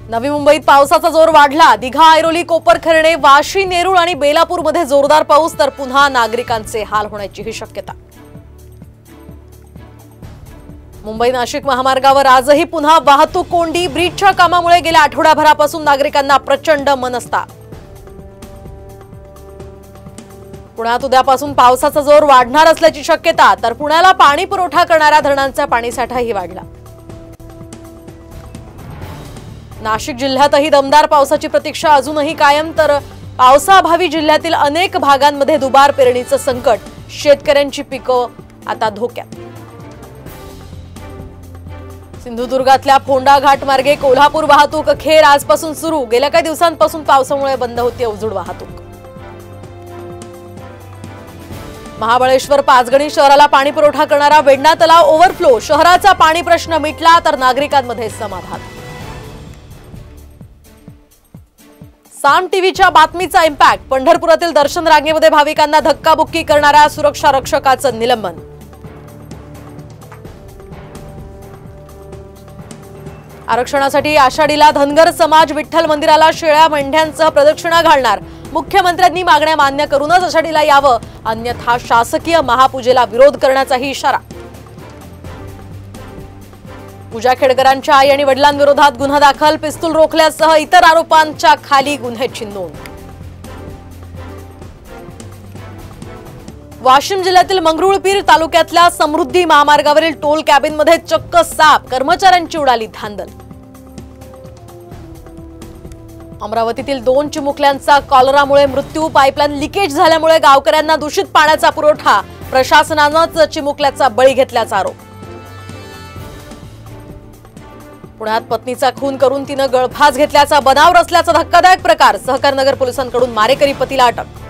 नवी मुंबईत पावसाचा जोर वाढला। दिघा, ऐरोली, कोपरखैरणे, वाशी, नेरूळ आणि बेलापूरमध्ये जोरदार पाऊस, तर पुन्हा नागरिकांचे हाल होण्याची शक्यता। मुंबई नाशिक महामार्गावर आजही पुन्हा वाहतूक कोंडी। ब्रिजच्या कामामुळे गेल्या आठवड्याभरापासून नागरिकांना प्रचंड मनस्ताप। पुण्यात उद्यापासून पावसाचा जोर वाढणार असल्याची शक्यता, तर पुण्याला पाणी पुरवठा करणाऱ्या धरणांचा पाणीसाठाही वाढला। नाशिक जिल्ह्यातही दमदार पावसाची प्रतीक्षा अजूनही कायम, तर पावसाअभावी जिल्ह्यातील अनेक भागांमध्ये दुबार पेरणीचं संकट। शेतकऱ्यांची पिकं आता धोक्यात। सिंधुदुर्गातल्या फोंडा घाट मार्गे कोल्हापूर वाहतूक अखेर आजपासून सुरू। गेल्या काही दिवसांपासून पावसामुळे बंद होती अवजड वाहतूक। महाबळेश्वर पाचगणी शहराला पाणी पुरवठा करणारा वेण्णा तलाव ओव्हरफ्लो। शहराचा पाणी प्रश्न मिटला, तर नागरिकांमध्ये समाधान। साम टीव्हीच्या बातमीचा इम्पॅक्ट। पंढरपुरातील दर्शन रांगेमध्ये भाविकांना धक्काबुक्की करणाऱ्या सुरक्षा रक्षकाचं निलंबन। आरक्षणासाठी आषाढीला धनगर समाज विठ्ठल मंदिराला शेळ्या मेंढ्यांसह प्रदक्षिणा घालणार। मुख्यमंत्र्यांनी मागण्या मान्य करूनच आषाढीला यावं, अन्यथा शासकीय महापूजेला विरोध करण्याचाही इशारा। पूजा खेडकरांच्या आई आणि वडिलांविरोधात गुन्हा दाखल। पिस्तूल रोखल्यासह इतर आरोपांच्या खाली गुन्ह्याची नोंद। वाशिम जिल्ह्यातील मंगरुळपीर तालुक्यातल्या समृद्धी महामार्गावरील टोल कॅबिनमध्ये चक्क साप। कर्मचाऱ्यांची उडाली धांदल। अमरावतीतील 2 चिमुकल्यांचा कॉलरामुळे मृत्यू। पाईपलाईन लिकेज झाल्यामुळे गावकऱ्यांना दूषित पाण्याचा पुरवठा। प्रशासनानंच चिमुकल्याचा बळी घेतल्याचा आरोप। पुण्यात पत्नीचा खून करून तिनं गळफास घेतल्याचा बनाव रचल्याचा धक्कादायक प्रकार। सहकारनगर पोलिसांकडून मारेकरी पतीला अटक।